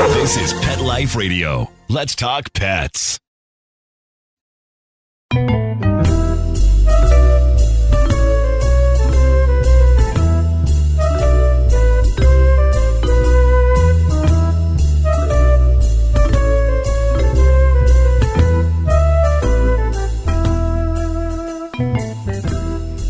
This is Pet Life Radio. Let's talk pets.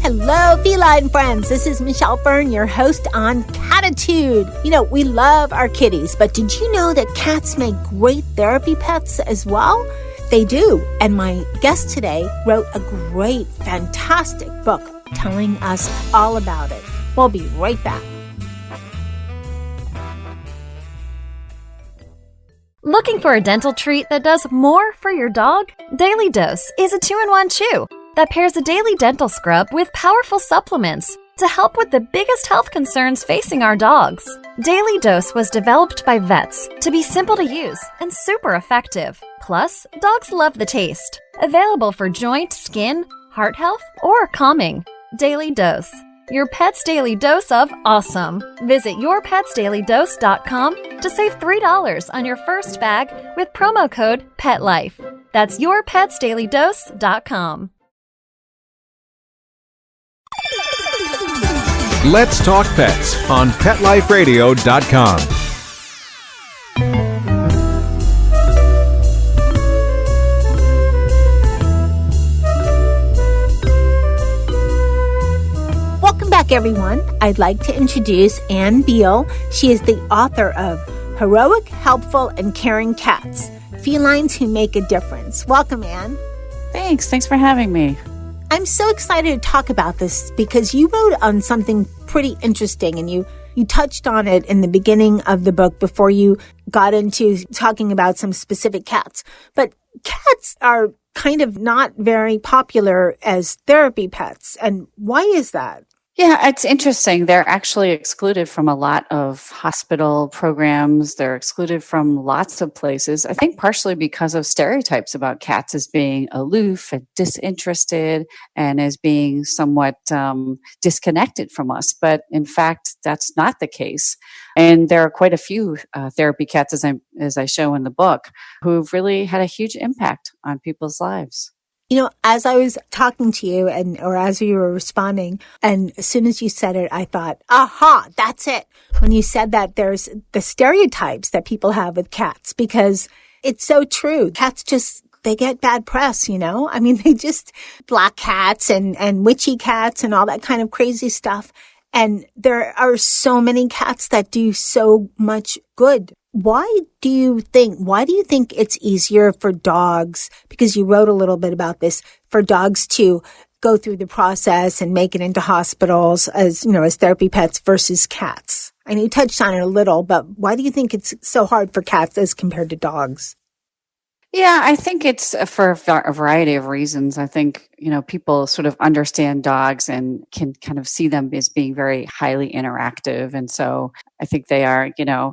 Hello, feline friends. This is Michelle Fern, your host on Cattitude. You know, we love our kitties, but did you know that cats make great therapy pets as well? They do. And my guest today wrote a great, fantastic book telling us all about it. We'll be right back. Looking for a dental treat that does more for your dog? Daily Dose is a 2-in-1 chew that pairs a daily dental scrub with powerful supplements to help with the biggest health concerns facing our dogs. Daily Dose was developed by vets to be simple to use and super effective. Plus, dogs love the taste. Available for joint, skin, heart health, or calming. Daily Dose. Your pet's daily dose of awesome. Visit yourpetsdailydose.com to save $3 on your first bag with promo code PETLIFE. That's yourpetsdailydose.com. Let's Talk Pets on PetLifeRadio.com. Welcome back, everyone. I'd like to introduce Anne Beall. She is the author of Heroic, Helpful, and Caring Cats, Felines Who Make a Difference. Welcome, Anne. Thanks for having me. I'm so excited to talk about this because you wrote on something pretty interesting, and you touched on it in the beginning of the book before you got into talking about some specific cats. But cats are kind of not very popular as therapy pets. And why is that? Yeah, it's interesting. They're actually excluded from a lot of hospital programs. They're excluded from lots of places. I think partially because of stereotypes about cats as being aloof and disinterested and as being somewhat disconnected from us. But in fact, that's not the case. And there are quite a few therapy cats, as I show in the book, who've really had a huge impact on people's lives. You know, as I was talking to you or as you were responding, and as soon as you said it, I thought, aha, that's it. When you said that, there's the stereotypes that people have with cats, because it's so true. Cats they get bad press, you know? I mean, they just black cats and witchy cats and all that kind of crazy stuff. And there are so many cats that do so much good. Why do you think it's easier for dogs, because you wrote a little bit about this, for dogs to go through the process and make it into hospitals as therapy pets versus cats? I know you touched on it a little, but why do you think it's so hard for cats as compared to dogs? Yeah, I think it's for a variety of reasons. I think, people sort of understand dogs and can kind of see them as being very highly interactive. And so I think they are,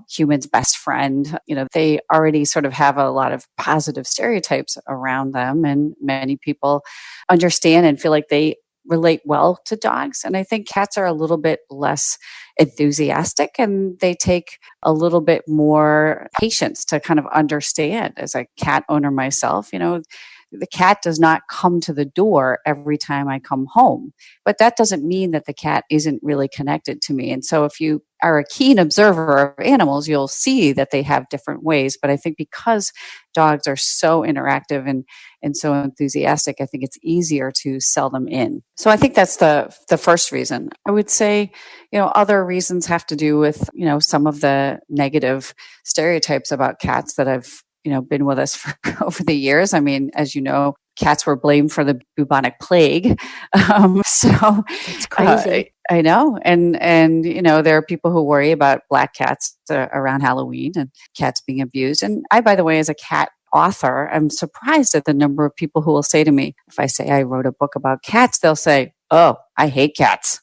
humans' best friend. They already sort of have a lot of positive stereotypes around them. And many people understand and feel like they relate well to dogs. And I think cats are a little bit less enthusiastic, and they take a little bit more patience to kind of understand. As a cat owner myself, the cat does not come to the door every time I come home, but that doesn't mean that the cat isn't really connected to me. And so if you are a keen observer of animals, you'll see that they have different ways. But I think because dogs are so interactive and so enthusiastic, I think it's easier to sell them in. So I think that's the first reason. I would say, other reasons have to do with, some of the negative stereotypes about cats that have been with us for over the years. I mean, as you know, cats were blamed for the bubonic plague. So it's crazy. I know. And, there are people who worry about black cats around Halloween and cats being abused. And I, by the way, as a cat author, I'm surprised at the number of people who will say to me, if I say I wrote a book about cats, they'll say, "Oh, I hate cats."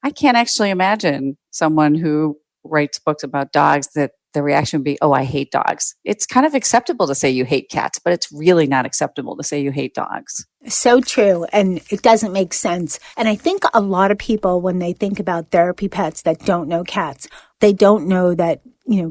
I can't actually imagine someone who writes books about dogs that the reaction would be, "Oh, I hate dogs." It's kind of acceptable to say you hate cats, but it's really not acceptable to say you hate dogs. So true. And it doesn't make sense. And I think a lot of people, when they think about therapy pets that don't know cats, they don't know that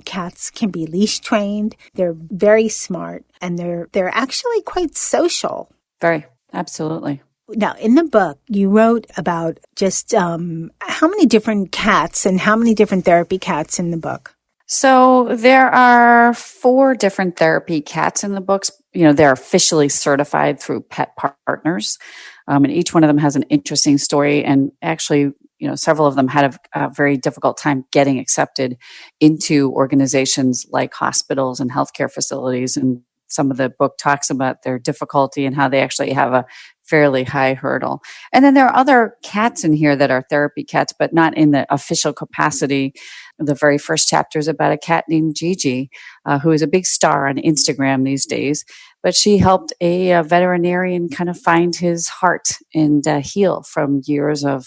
cats can be leash trained. They're very smart, and they're actually quite social. Very, absolutely. Now, in the book, you wrote about just how many different cats and how many different therapy cats in the book? So there are 4 different therapy cats in the books. They're officially certified through Pet Partners. And each one of them has an interesting story. And actually, several of them had a very difficult time getting accepted into organizations like hospitals and healthcare facilities. And some of the book talks about their difficulty and how they actually have a fairly high hurdle. And then there are other cats in here that are therapy cats, but not in the official capacity. The very first chapter is about a cat named Gigi, who is a big star on Instagram these days. But she helped a veterinarian kind of find his heart and heal from years of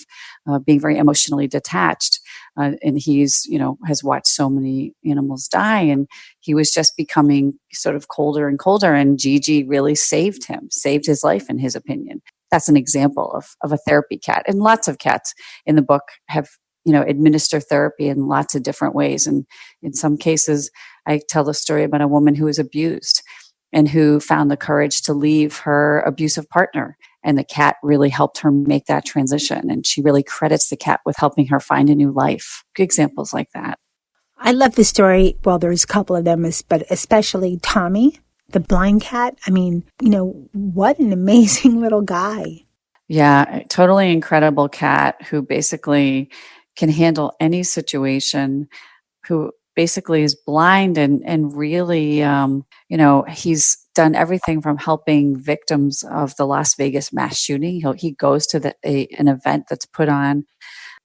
being very emotionally detached. And he's, has watched so many animals die, and he was just becoming sort of colder and colder. And Gigi really saved his life, in his opinion. That's an example of a therapy cat. And lots of cats in the book have, administer therapy in lots of different ways. And in some cases, I tell the story about a woman who was abused and who found the courage to leave her abusive partner. And the cat really helped her make that transition. And she really credits the cat with helping her find a new life. Good examples like that. I love the story. Well, there's a couple of them, but especially Tommy, the blind cat. I mean, what an amazing little guy. Yeah, totally incredible cat who basically can handle any situation, who basically is blind and really, he's done everything from helping victims of the Las Vegas mass shooting. He goes to an event that's put on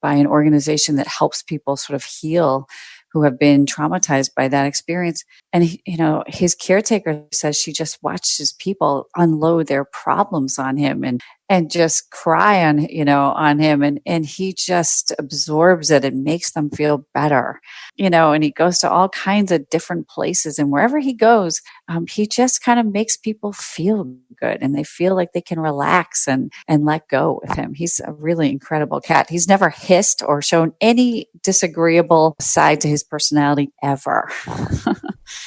by an organization that helps people sort of heal who have been traumatized by that experience. And, his caretaker says she just watches people unload their problems on him and just cry on him. And he just absorbs it and makes them feel better, and he goes to all kinds of different places. And wherever he goes, he just kind of makes people feel good, and they feel like they can relax and let go with him. He's a really incredible cat. He's never hissed or shown any disagreeable side to his personality ever.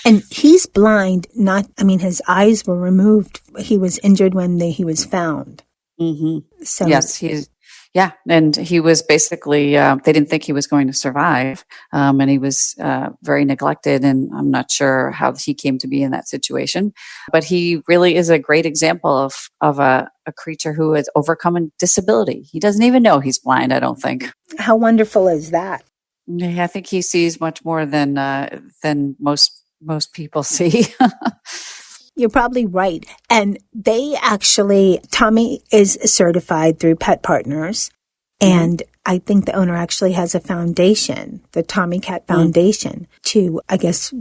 And he's blind, his eyes were removed. He was injured when he was found. Mm-hmm. So yes, and he was basically, they didn't think he was going to survive. And he was very neglected, and I'm not sure how he came to be in that situation. But he really is a great example of a creature who has overcome a disability. He doesn't even know he's blind, I don't think. How wonderful is that? Yeah, I think he sees much more than most people see. You're probably right. And Tommy is certified through Pet Partners. And I think the owner actually has a foundation, the Tommy Cat Foundation, to, I guess,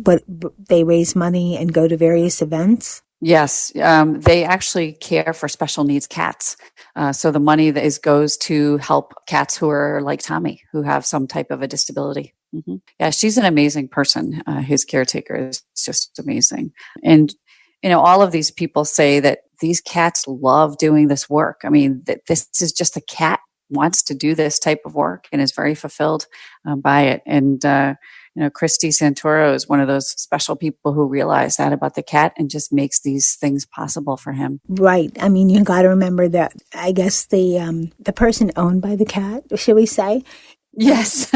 they raise money and go to various events. Yes. They actually care for special needs cats. So the money goes to help cats who are like Tommy, who have some type of a disability. Mm-hmm. Yeah, she's an amazing person. His caretaker is just amazing. And all of these people say that these cats love doing this work. I mean, this is just a cat wants to do this type of work and is very fulfilled by it. And, Christy Santoro is one of those special people who realize that about the cat and just makes these things possible for him. Right. I mean, you got to remember that, I guess, the person owned by the cat, should we say? Yes.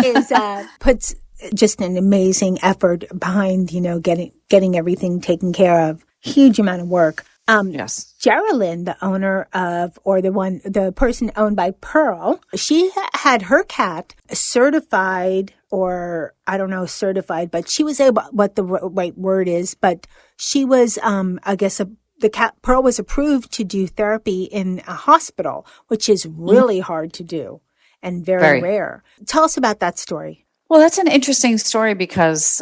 Puts just an amazing effort behind, getting everything taken care of. Huge amount of work. Yes. Geraldine, the owner the person owned by Pearl, she had her cat certified, or I don't know, but she was able, what the right word is, but she was, I guess, the cat Pearl was approved to do therapy in a hospital, which is really hard to do and very rare. Tell us about that story. Well, that's an interesting story because,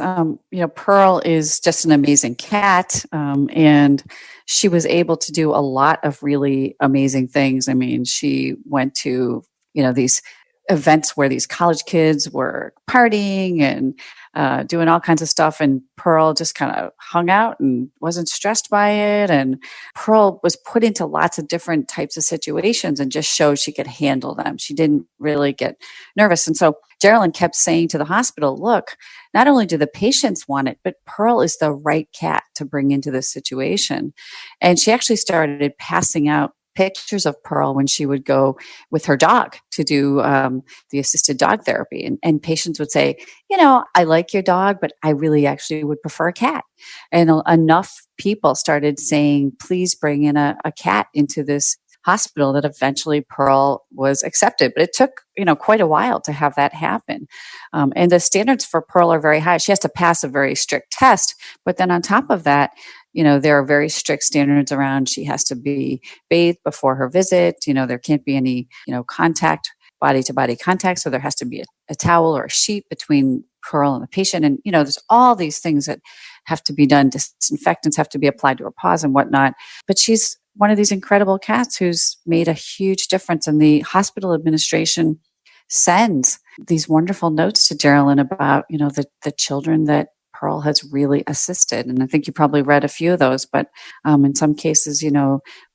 Pearl is just an amazing cat, and she was able to do a lot of really amazing things. I mean, she went to, these events where these college kids were partying and doing all kinds of stuff. And Pearl just kind of hung out and wasn't stressed by it. And Pearl was put into lots of different types of situations and just showed she could handle them. She didn't really get nervous. And so Geraldine kept saying to the hospital, look, not only do the patients want it, but Pearl is the right cat to bring into this situation. And she actually started passing out pictures of Pearl when she would go with her dog to do the assisted dog therapy. And patients would say, I like your dog, but I really actually would prefer a cat. And enough people started saying, please bring in a cat into this hospital that eventually Pearl was accepted. But it took, quite a while to have that happen. And the standards for Pearl are very high. She has to pass a very strict test. But then on top of that, there are very strict standards around she has to be bathed before her visit. There can't be any, contact, body-to-body contact. So there has to be a towel or a sheet between Pearl and the patient. And, there's all these things that have to be done. Disinfectants have to be applied to her paws and whatnot. But she's one of these incredible cats who's made a huge difference. And the hospital administration sends these wonderful notes to Geraldine about, the children that Pearl has really assisted. And I think you probably read a few of those, but in some cases,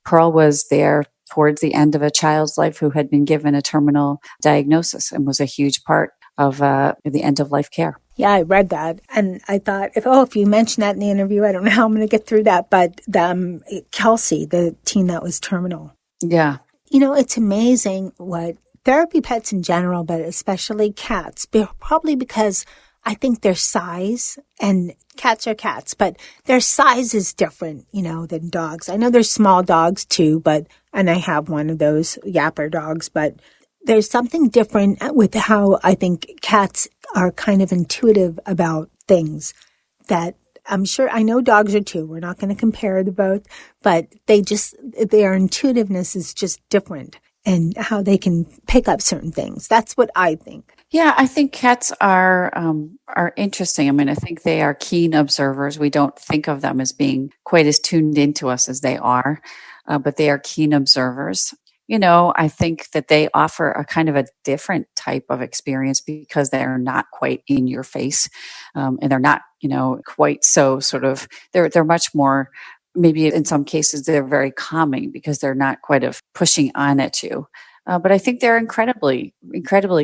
Pearl was there towards the end of a child's life who had been given a terminal diagnosis and was a huge part of the end of life care. Yeah, I read that. And I thought, if you mention that in the interview, I don't know how I'm going to get through that. But Kelsey, the teen that was terminal. Yeah. It's amazing what therapy pets in general, but especially cats, probably because I think their size, and cats are cats, but their size is different, than dogs. I know there's small dogs too, and I have one of those yapper dogs, but there's something different with how I think cats are kind of intuitive about things that I know dogs are too. We're not going to compare the both, but their intuitiveness is just different and how they can pick up certain things. That's what I think. Yeah, I think cats are interesting. I mean, I think they are keen observers. We don't think of them as being quite as tuned into us as they are, but they are keen observers. I think that they offer a kind of a different type of experience because they're not quite in your face, and they're not, quite so sort of. They're much more. Maybe in some cases they're very calming because they're not quite of pushing on at you. But I think they're incredibly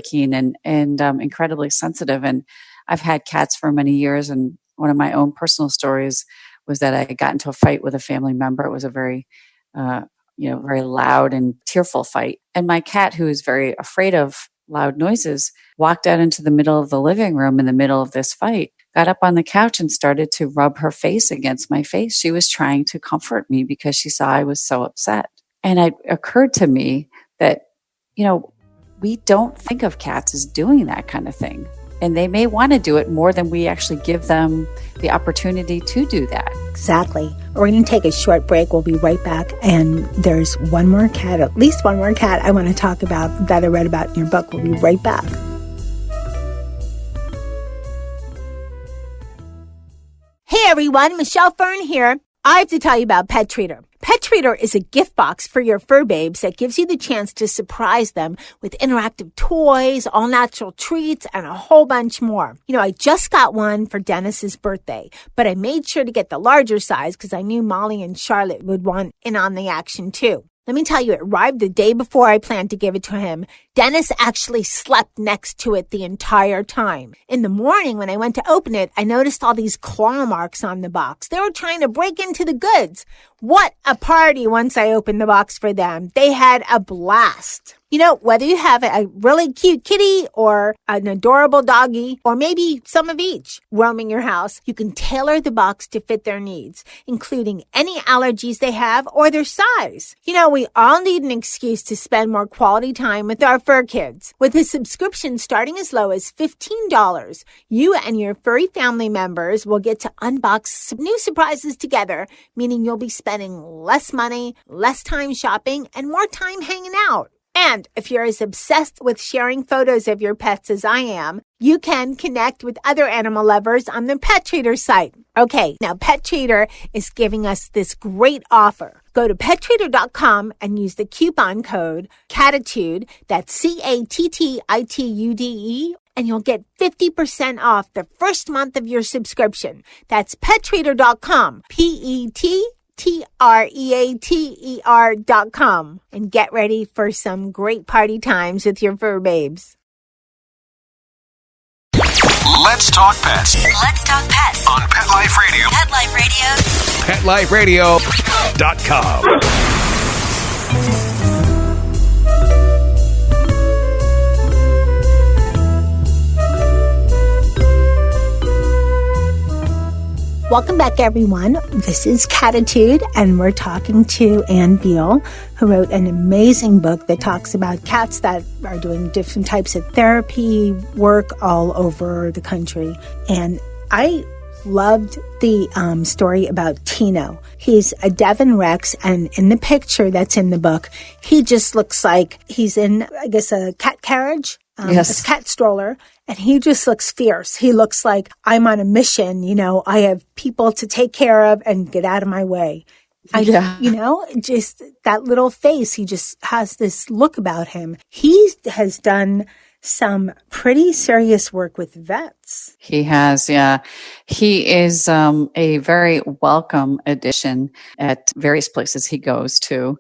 keen and incredibly sensitive. And I've had cats for many years. And one of my own personal stories was that I got into a fight with a family member. It was a very, very loud and tearful fight. And my cat, who is very afraid of loud noises, walked out into the middle of the living room in the middle of this fight, got up on the couch and started to rub her face against my face. She was trying to comfort me because she saw I was so upset. And it occurred to me that, we don't think of cats as doing that kind of thing. And they may want to do it more than we actually give them the opportunity to do that. Exactly. We're going to take a short break. We'll be right back. And there's one more cat, at least one more cat I want to talk about that I read about in your book. We'll be right back. Hey everyone, Michelle Fern here. I have to tell you about Pet Treater. Pet Treater is a gift box for your fur babes that gives you the chance to surprise them with interactive toys, all natural treats, and a whole bunch more. I just got one for Dennis's birthday, but I made sure to get the larger size because I knew Molly and Charlotte would want in on the action too. Let me tell you, it arrived the day before I planned to give it to him. Dennis actually slept next to it the entire time. In the morning, when I went to open it, I noticed all these claw marks on the box. They were trying to break into the goods. What a party once I opened the box for them. They had a blast. Whether you have a really cute kitty or an adorable doggy or maybe some of each roaming your house, you can tailor the box to fit their needs, including any allergies they have or their size. We all need an excuse to spend more quality time with our fur kids. With a subscription starting as low as $15, you and your furry family members will get to unbox some new surprises together, meaning you'll be spending less money, less time shopping, and more time hanging out. And if you're as obsessed with sharing photos of your pets as I am, you can connect with other animal lovers on the Pet Treater site. Okay, now Pet Treater is giving us this great offer. Go to pettreader.com and use the coupon code Cattitude, that's CATTITUDE, and you'll get 50% off the first month of your subscription. That's pettreader.com, PETTREATER.com, and get ready for some great party times with your fur babes. Let's talk pets Let's talk pets on Pet Life Radio. Pet Life Radio. PetLifeRadio.com. Welcome back, everyone. This is Cattitude, and we're talking to Anne Beall, who wrote an amazing book that talks about cats that are doing different types of therapy work all over the country. And I loved the story about Tino. He's a Devon Rex, and in the picture that's in the book, he just looks like he's in, I guess, a cat carriage. Yes. A cat stroller, and he just looks fierce. He looks like I'm on a mission. I have people to take care of and get out of my way. Just that little face. He just has this look about him. He has done some pretty serious work with vets. He has, yeah. He is a very welcome addition at various places he goes to.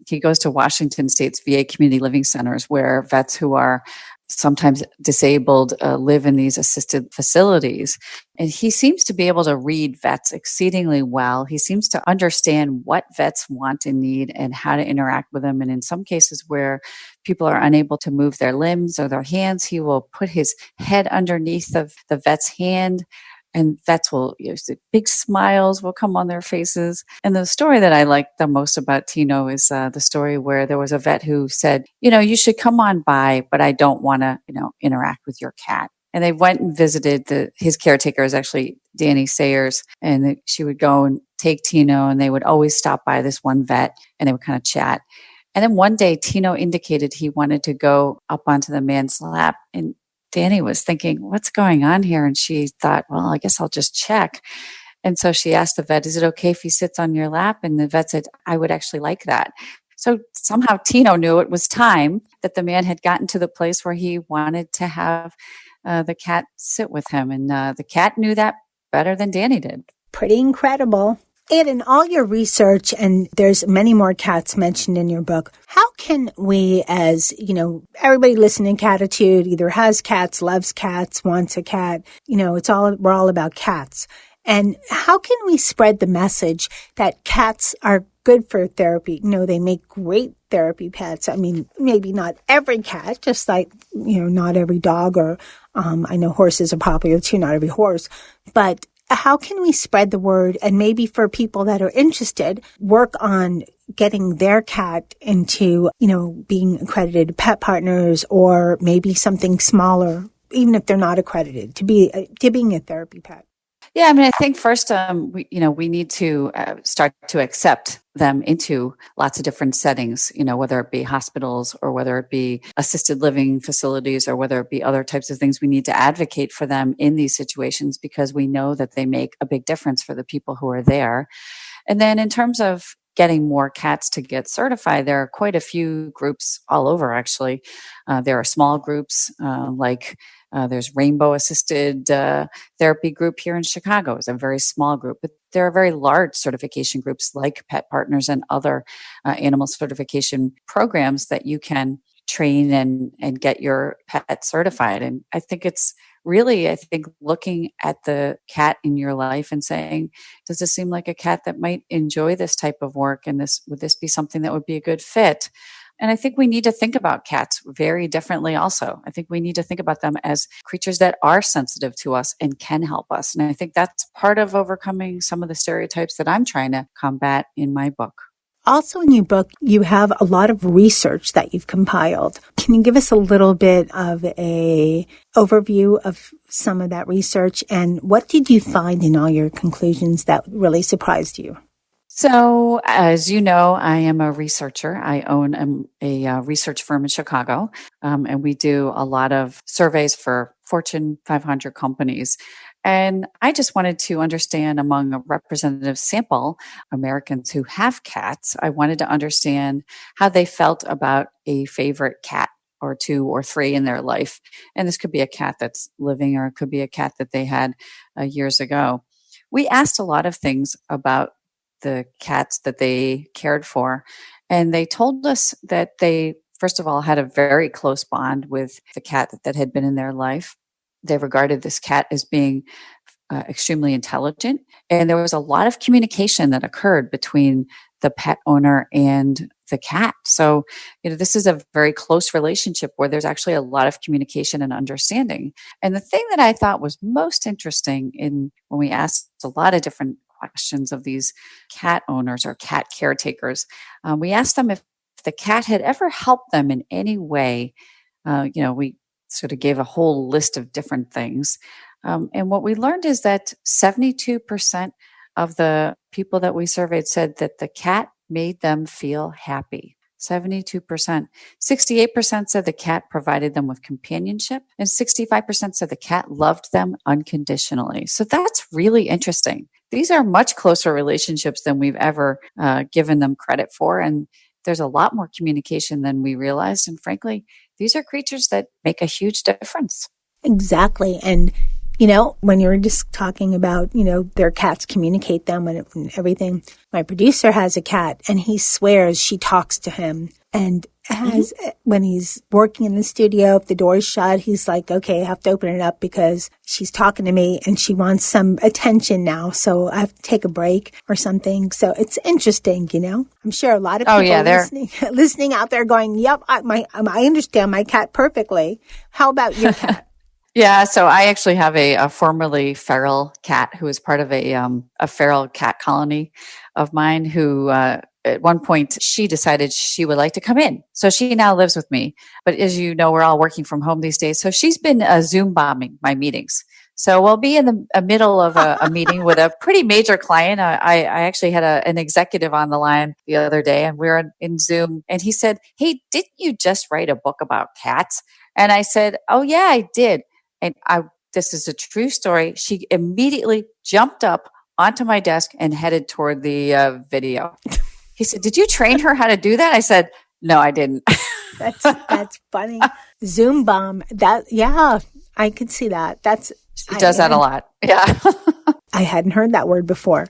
He goes to Washington State's VA community living centers, where vets who are sometimes disabled live in these assisted facilities. And he seems to be able to read vets exceedingly well. He seems to understand what vets want and need and how to interact with them. And in some cases where people are unable to move their limbs or their hands, he will put his head underneath of the vet's hand, and vets will use big smiles will come on their faces. And the story that I like the most about Tino is the story where there was a vet who said, you should come on by, but I don't want to, interact with your cat. And they went and visited his caretaker is actually Danny Sayers, and she would go and take Tino, and they would always stop by this one vet, and they would kind of chat. And then one day Tino indicated he wanted to go up onto the man's lap, and Danny was thinking, what's going on here? And she thought, well, I guess I'll just check. And so she asked the vet, is it okay if he sits on your lap? And the vet said, I would actually like that. So somehow Tino knew it was time that the man had gotten to the place where he wanted to have the cat sit with him. And the cat knew that better than Danny did. Pretty incredible. And in all your research, and there's many more cats mentioned in your book, how can we, as, everybody listening to Cattitude either has cats, loves cats, wants a cat, we're all about cats. And how can we spread the message that cats are good for therapy? They make great therapy pets. I mean, maybe not every cat, just like, not every dog, or I know horses are popular too, not every horse, but how can we spread the word, and maybe for people that are interested, work on getting their cat into, being accredited pet partners, or maybe something smaller, even if they're not accredited, to being a therapy pet? Yeah, I mean, I think first, we need to start to accept them into lots of different settings, whether it be hospitals or whether it be assisted living facilities or whether it be other types of things. We need to advocate for them in these situations because we know that they make a big difference for the people who are there. And then in terms of getting more cats to get certified, there are quite a few groups all over, actually. There are small groups there's Rainbow Assisted Therapy Group here in Chicago. It's a very small group, but there are very large certification groups like Pet Partners and other animal certification programs that you can train and get your pet certified. And I think it's really, looking at the cat in your life and saying, does this seem like a cat that might enjoy this type of work? And would this be something that would be a good fit? And I think we need to think about cats very differently also. I think we need to think about them as creatures that are sensitive to us and can help us. And I think that's part of overcoming some of the stereotypes that I'm trying to combat in my book. Also in your book, you have a lot of research that you've compiled. Can you give us a little bit of a overview of some of that research, and what did you find in all your conclusions that really surprised you? So, as you know, I am a researcher. I own a research firm in Chicago, and we do a lot of surveys for Fortune 500 companies. And I just wanted to understand, among a representative sample, Americans who have cats, I wanted to understand how they felt about a favorite cat or two or three in their life. And this could be a cat that's living, or it could be a cat that they had years ago. We asked a lot of things about the cats that they cared for. And they told us that they, first of all, had a very close bond with the cat that had been in their life. They regarded this cat as being extremely intelligent. And there was a lot of communication that occurred between the pet owner and the cat. So, this is a very close relationship where there's actually a lot of communication and understanding. And the thing that I thought was most interesting when we asked a lot of different questions of these cat owners or cat caretakers, we asked them if the cat had ever helped them in any way. We sort of gave a whole list of different things. And what we learned is that 72% of the people that we surveyed said that the cat made them feel happy. 72%. 68% said the cat provided them with companionship, and 65% said the cat loved them unconditionally. So that's really interesting. These are much closer relationships than we've ever given them credit for. And there's a lot more communication than we realized. And frankly, these are creatures that make a huge difference. Exactly. And when you were just talking about, their cats communicate them and everything. My producer has a cat and he swears she talks to him. And when he's working in the studio, if the door's shut, he's like, okay, I have to open it up because she's talking to me and she wants some attention now. So I have to take a break or something. So it's interesting, I'm sure a lot of people listening out there going, yep, I understand my cat perfectly. How about your cat? Yeah, so I actually have a formerly feral cat who was part of a feral cat colony of mine who at one point she decided she would like to come in. So she now lives with me. But as you know, we're all working from home these days. So she's been Zoom bombing my meetings. So we'll be in the middle of a meeting with a pretty major client. I actually had an executive on the line the other day, and we were in Zoom. And he said, hey, didn't you just write a book about cats? And I said, oh, yeah, I did. And this is a true story. She immediately jumped up onto my desk and headed toward the video. He said, did you train her how to do that? I said, no, I didn't. That's funny. Zoom bomb. I could see that. She does that a lot. Yeah. I hadn't heard that word before.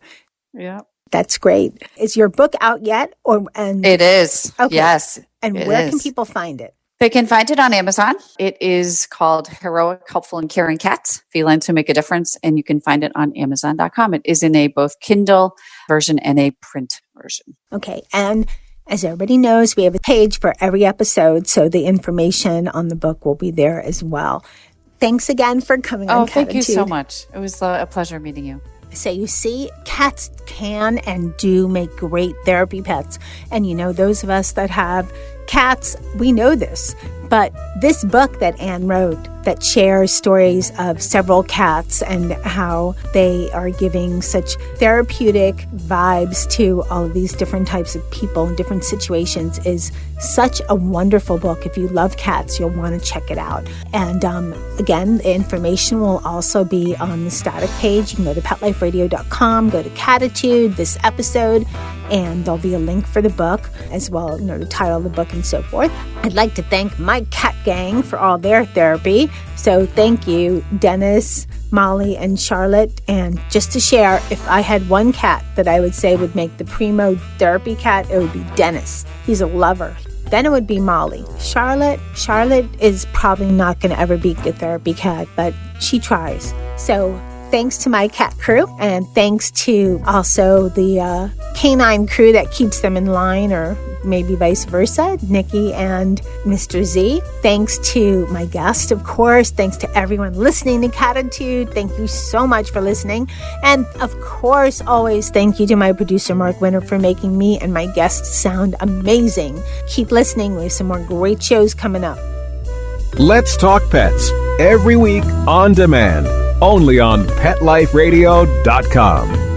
Yeah. That's great. Is your book out yet? It is. Okay. Yes. And where can people find it? They can find it on Amazon. It is called Heroic, Helpful, and Caring Cats, Felines Who Make a Difference, and you can find it on Amazon.com. It is in a both Kindle version and a print version. Okay, and as everybody knows, we have a page for every episode, so the information on the book will be there as well. Thanks again for coming on Cattitude. Thank you so much. It was a pleasure meeting you. So you see, cats can and do make great therapy pets. And those of us that have cats, we know this. But this book that Anne wrote that shares stories of several cats and how they are giving such therapeutic vibes to all of these different types of people in different situations is such a wonderful book. If you love cats, you'll want to check it out. And again, the information will also be on the static page. You can go to PetLifeRadio.com, go to Cattitude, this episode, and there'll be a link for the book as well, the title of the book and so forth. I'd like to thank my cat gang for all their therapy. So thank you, Dennis, Molly, and Charlotte. And just to share, if I had one cat that I would say would make the primo therapy cat, it would be Dennis. He's a lover. Then it would be Molly. Charlotte is probably not going to ever be a therapy cat, but she tries. So thanks to my cat crew, and thanks to also the canine crew that keeps them in line, or maybe vice versa, Nikki and Mr. Z. Thanks to my guest, of course. Thanks to everyone listening to Cattitude. Thank you so much for listening. And of course, always thank you to my producer, Mark Winter, for making me and my guests sound amazing. Keep listening. We have some more great shows coming up. Let's Talk Pets, every week on demand, only on PetLifeRadio.com.